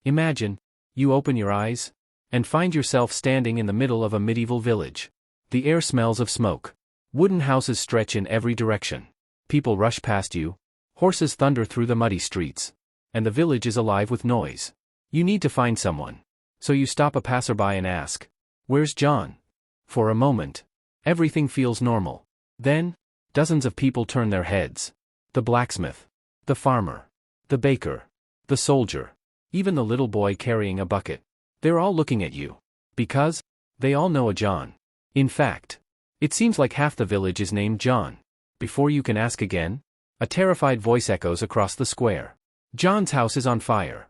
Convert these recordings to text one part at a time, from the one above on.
Imagine, you open your eyes, and find yourself standing in the middle of a medieval village. The air smells of smoke. Wooden houses stretch in every direction. People rush past you. Horses thunder through the muddy streets. And the village is alive with noise. You need to find someone. So you stop a passerby and ask, "Where's John?" For a moment, everything feels normal. Then, dozens of people turn their heads. The blacksmith. The farmer. The baker. The soldier. Even the little boy carrying a bucket. They're all looking at you. Because they all know a John. In fact, it seems like half the village is named John. Before you can ask again, a terrified voice echoes across the square. John's house is on fire.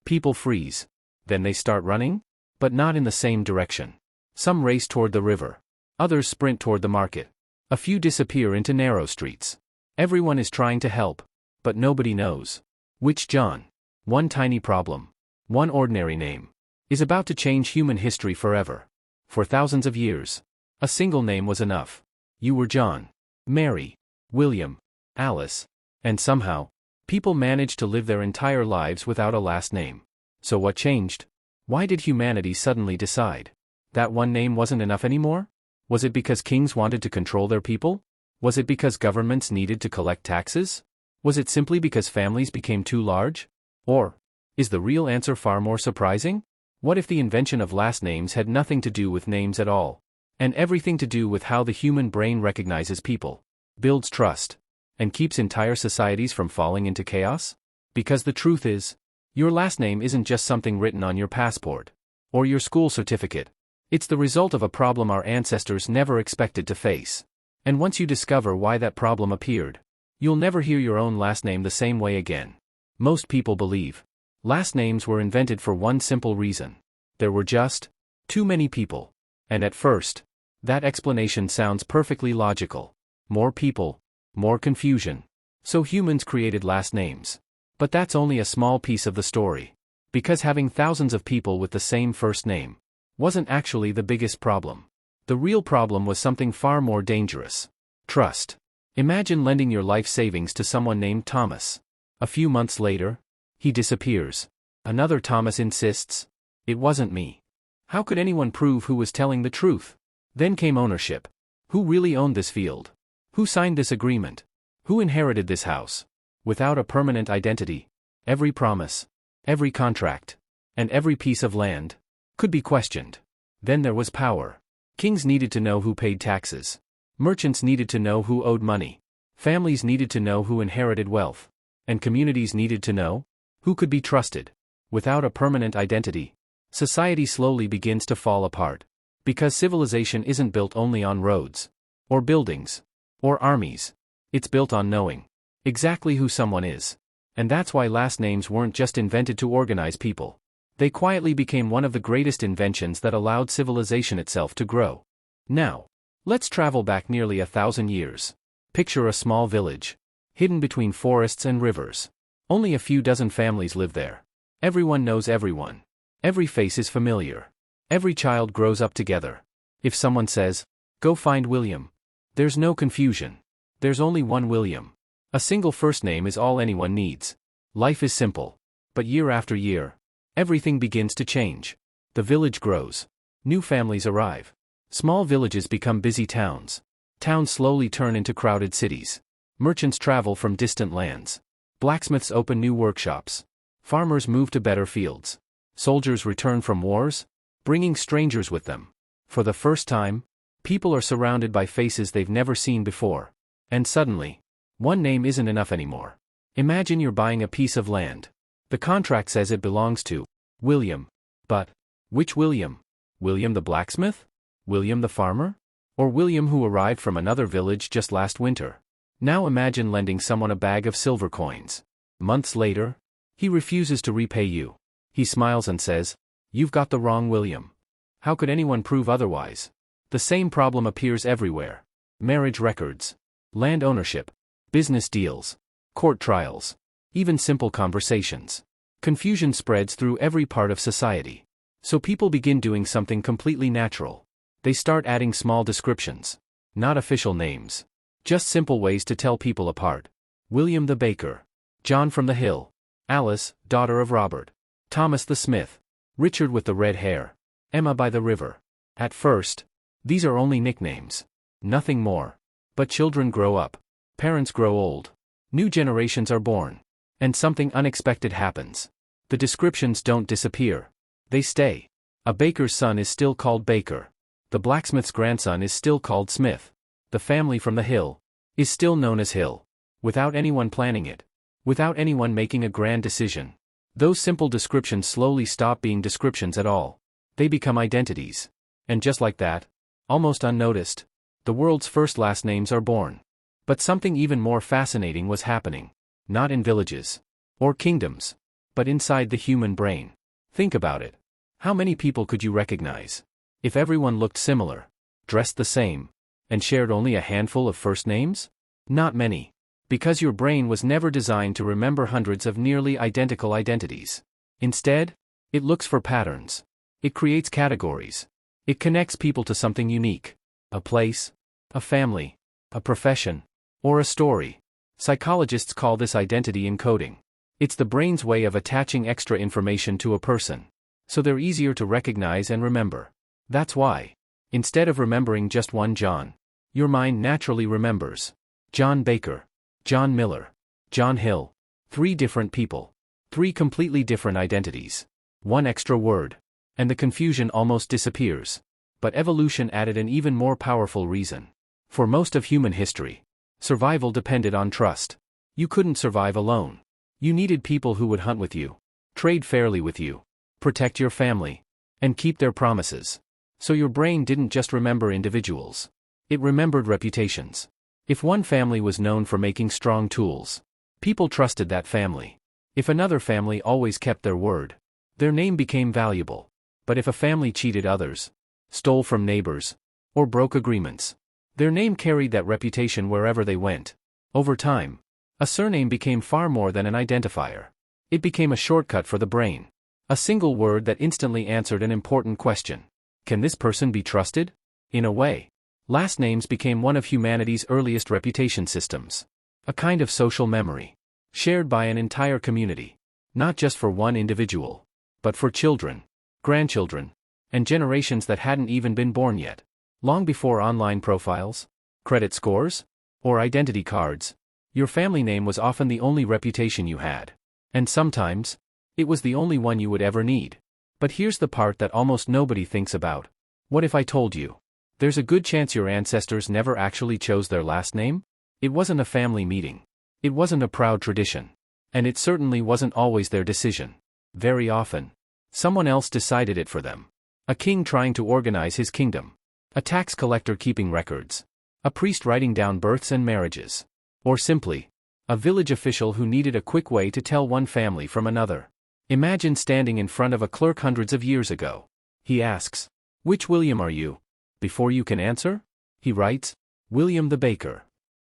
People freeze. Then they start running, but not in the same direction. Some race toward the river. Others sprint toward the market. A few disappear into narrow streets. Everyone is trying to help, but nobody knows which John. One tiny problem, one ordinary name, is about to change human history forever. For thousands of years, a single name was enough. You were John, Mary, William, Alice, and somehow, people managed to live their entire lives without a last name. So what changed? Why did humanity suddenly decide that one name wasn't enough anymore? Was it because kings wanted to control their people? Was it because governments needed to collect taxes? Was it simply because families became too large? Or is the real answer far more surprising? What if the invention of last names had nothing to do with names at all, and everything to do with how the human brain recognizes people, builds trust, and keeps entire societies from falling into chaos? Because the truth is, your last name isn't just something written on your passport or your school certificate. It's the result of a problem our ancestors never expected to face. And once you discover why that problem appeared, you'll never hear your own last name the same way again. Most people believe last names were invented for one simple reason. There were just too many people. And at first, that explanation sounds perfectly logical. More people, more confusion. So humans created last names. But that's only a small piece of the story. Because having thousands of people with the same first name wasn't actually the biggest problem. The real problem was something far more dangerous. Trust. Imagine lending your life savings to someone named Thomas. A few months later, he disappears. Another Thomas insists, "It wasn't me." How could anyone prove who was telling the truth? Then came ownership. Who really owned this field? Who signed this agreement? Who inherited this house? Without a permanent identity, every promise, every contract, and every piece of land could be questioned. Then there was power. Kings needed to know who paid taxes. Merchants needed to know who owed money. Families needed to know who inherited wealth. And communities needed to know who could be trusted. Without a permanent identity, society slowly begins to fall apart. Because civilization isn't built only on roads, or buildings, or armies. It's built on knowing exactly who someone is. And that's why last names weren't just invented to organize people. They quietly became one of the greatest inventions that allowed civilization itself to grow. Now, let's travel back nearly 1,000 years. Picture a small village, hidden between forests and rivers. Only a few dozen families live there. Everyone knows everyone. Every face is familiar. Every child grows up together. If someone says, "Go find William," there's no confusion. There's only one William. A single first name is all anyone needs. Life is simple. But year after year, everything begins to change. The village grows. New families arrive. Small villages become busy towns. Towns slowly turn into crowded cities. Merchants travel from distant lands. Blacksmiths open new workshops. Farmers move to better fields. Soldiers return from wars, bringing strangers with them. For the first time, people are surrounded by faces they've never seen before. And suddenly, one name isn't enough anymore. Imagine you're buying a piece of land. The contract says it belongs to William. But which William? William the blacksmith? William the farmer? Or William who arrived from another village just last winter? Now imagine lending someone a bag of silver coins. Months later, he refuses to repay you. He smiles and says, "You've got the wrong William." How could anyone prove otherwise? The same problem appears everywhere. Marriage records, land ownership, business deals, court trials, even simple conversations. Confusion spreads through every part of society. So people begin doing something completely natural. They start adding small descriptions. Not official names. Just simple ways to tell people apart. William the baker. John from the hill. Alice, daughter of Robert. Thomas the Smith. Richard with the red hair. Emma by the river. At first, these are only nicknames. Nothing more. But children grow up. Parents grow old. New generations are born. And something unexpected happens. The descriptions don't disappear. They stay. A baker's son is still called Baker. The blacksmith's grandson is still called Smith. The family from the Hill is still known as Hill. Without anyone planning it. Without anyone making a grand decision. Those simple descriptions slowly stop being descriptions at all. They become identities. And just like that, almost unnoticed, the world's first last names are born. But something even more fascinating was happening. Not in villages. Or kingdoms. But inside the human brain. Think about it. How many people could you recognize? If everyone looked similar, dressed the same, and shared only a handful of first names? Not many. Because your brain was never designed to remember hundreds of nearly identical identities. Instead, it looks for patterns. It creates categories. It connects people to something unique. A place, a family, a profession, or a story. Psychologists call this identity encoding. It's the brain's way of attaching extra information to a person, so they're easier to recognize and remember. That's why, instead of remembering just one John, your mind naturally remembers John Baker, John Miller, John Hill. 3 different people. 3 completely different identities. 1 extra word. And the confusion almost disappears. But evolution added an even more powerful reason. For most of human history, survival depended on trust. You couldn't survive alone. You needed people who would hunt with you, trade fairly with you, protect your family, and keep their promises. So your brain didn't just remember individuals. It remembered reputations. If one family was known for making strong tools, people trusted that family. If another family always kept their word, their name became valuable. But if a family cheated others, stole from neighbors, or broke agreements, their name carried that reputation wherever they went. Over time, a surname became far more than an identifier. It became a shortcut for the brain. A single word that instantly answered an important question. Can this person be trusted? In a way, last names became one of humanity's earliest reputation systems. A kind of social memory, shared by an entire community. Not just for one individual, but for children, grandchildren, and generations that hadn't even been born yet. Long before online profiles, credit scores, or identity cards, your family name was often the only reputation you had. And sometimes, it was the only one you would ever need. But here's the part that almost nobody thinks about. What if I told you? There's a good chance your ancestors never actually chose their last name? It wasn't a family meeting. It wasn't a proud tradition. And it certainly wasn't always their decision. Very often, someone else decided it for them. A king trying to organize his kingdom. A tax collector keeping records. A priest writing down births and marriages. Or simply, a village official who needed a quick way to tell one family from another. Imagine standing in front of a clerk hundreds of years ago. He asks, "Which William are you?" Before you can answer, he writes, "William the Baker."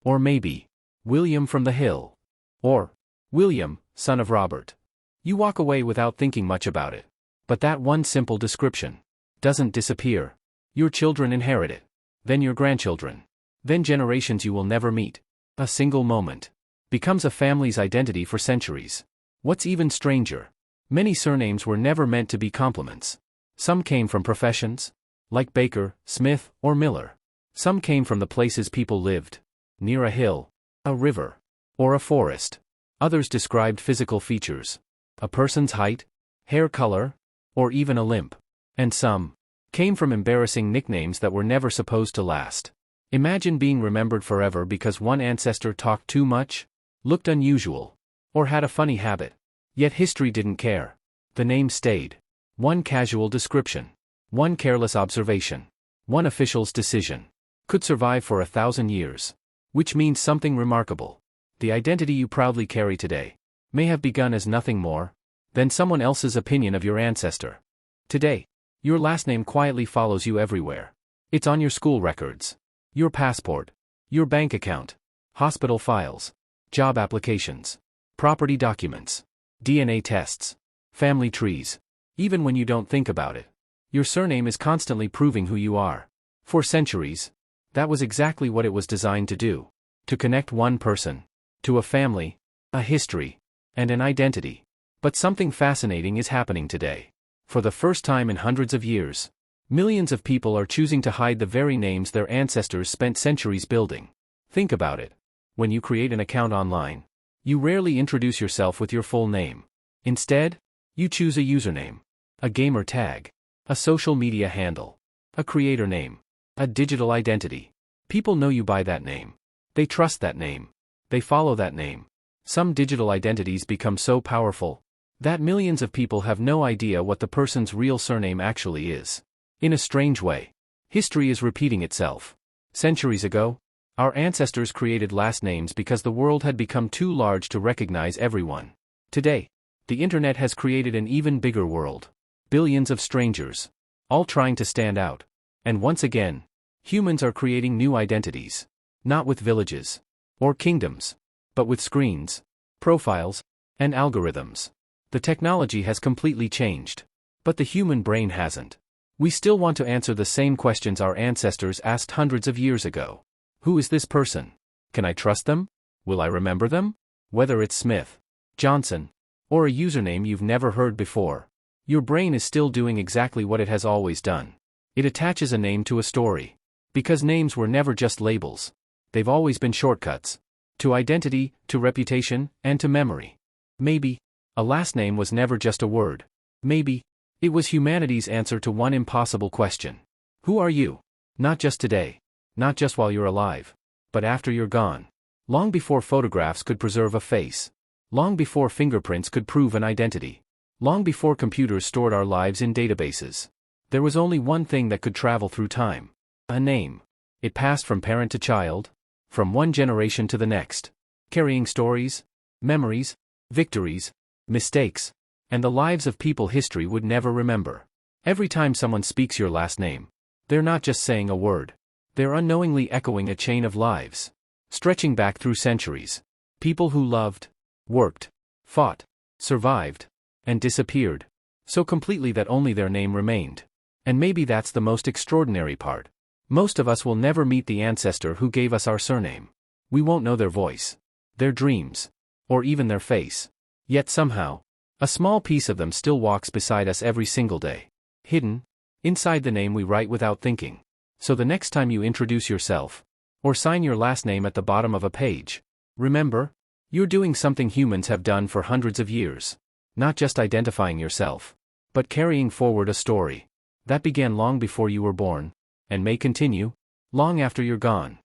Or maybe, "William from the Hill." Or, "William, son of Robert." You walk away without thinking much about it. But that one simple description doesn't disappear. Your children inherit it. Then your grandchildren. Then generations you will never meet. A single moment becomes a family's identity for centuries. What's even stranger? Many surnames were never meant to be compliments. Some came from professions, like Baker, Smith, or Miller. Some came from the places people lived, near a hill, a river, or a forest. Others described physical features, a person's height, hair color, or even a limp. And some came from embarrassing nicknames that were never supposed to last. Imagine being remembered forever because one ancestor talked too much, looked unusual, or had a funny habit. Yet history didn't care. The name stayed. One casual description, one careless observation, one official's decision, could survive for 1,000 years. Which means something remarkable. The identity you proudly carry today may have begun as nothing more than someone else's opinion of your ancestor. Today, your last name quietly follows you everywhere. It's on your school records, your passport, your bank account, hospital files, job applications, property documents, DNA tests, family trees. Even when you don't think about it, your surname is constantly proving who you are. For centuries, that was exactly what it was designed to do. To connect one person to a family, a history, and an identity. But something fascinating is happening today. For the first time in hundreds of years, millions of people are choosing to hide the very names their ancestors spent centuries building. Think about it. When you create an account online, you rarely introduce yourself with your full name. Instead, you choose a username, a gamer tag, a social media handle, a creator name, a digital identity. People know you by that name. They trust that name. They follow that name. Some digital identities become so powerful that millions of people have no idea what the person's real surname actually is. In a strange way, history is repeating itself. Centuries ago, our ancestors created last names because the world had become too large to recognize everyone. Today, the internet has created an even bigger world. Billions of strangers, all trying to stand out. And once again, humans are creating new identities. Not with villages or kingdoms, but with screens, profiles, and algorithms. The technology has completely changed. But the human brain hasn't. We still want to answer the same questions our ancestors asked hundreds of years ago. Who is this person? Can I trust them? Will I remember them? Whether it's Smith, Johnson, or a username you've never heard before, your brain is still doing exactly what it has always done. It attaches a name to a story. Because names were never just labels. They've always been shortcuts. To identity, to reputation, and to memory. Maybe a last name was never just a word. Maybe it was humanity's answer to one impossible question. Who are you? Not just today. Not just while you're alive. But after you're gone. Long before photographs could preserve a face. Long before fingerprints could prove an identity. Long before computers stored our lives in databases. There was only one thing that could travel through time. A name. It passed from parent to child. From one generation to the next. Carrying stories, memories, victories, mistakes, and the lives of people history would never remember. Every time someone speaks your last name, they're not just saying a word. They're unknowingly echoing a chain of lives, stretching back through centuries. People who loved, worked, fought, survived, and disappeared, so completely that only their name remained. And maybe that's the most extraordinary part. Most of us will never meet the ancestor who gave us our surname. We won't know their voice, their dreams, or even their face. Yet somehow, a small piece of them still walks beside us every single day. Hidden inside the name we write without thinking. So the next time you introduce yourself, or sign your last name at the bottom of a page, remember, you're doing something humans have done for hundreds of years. Not just identifying yourself, but carrying forward a story that began long before you were born, and may continue long after you're gone.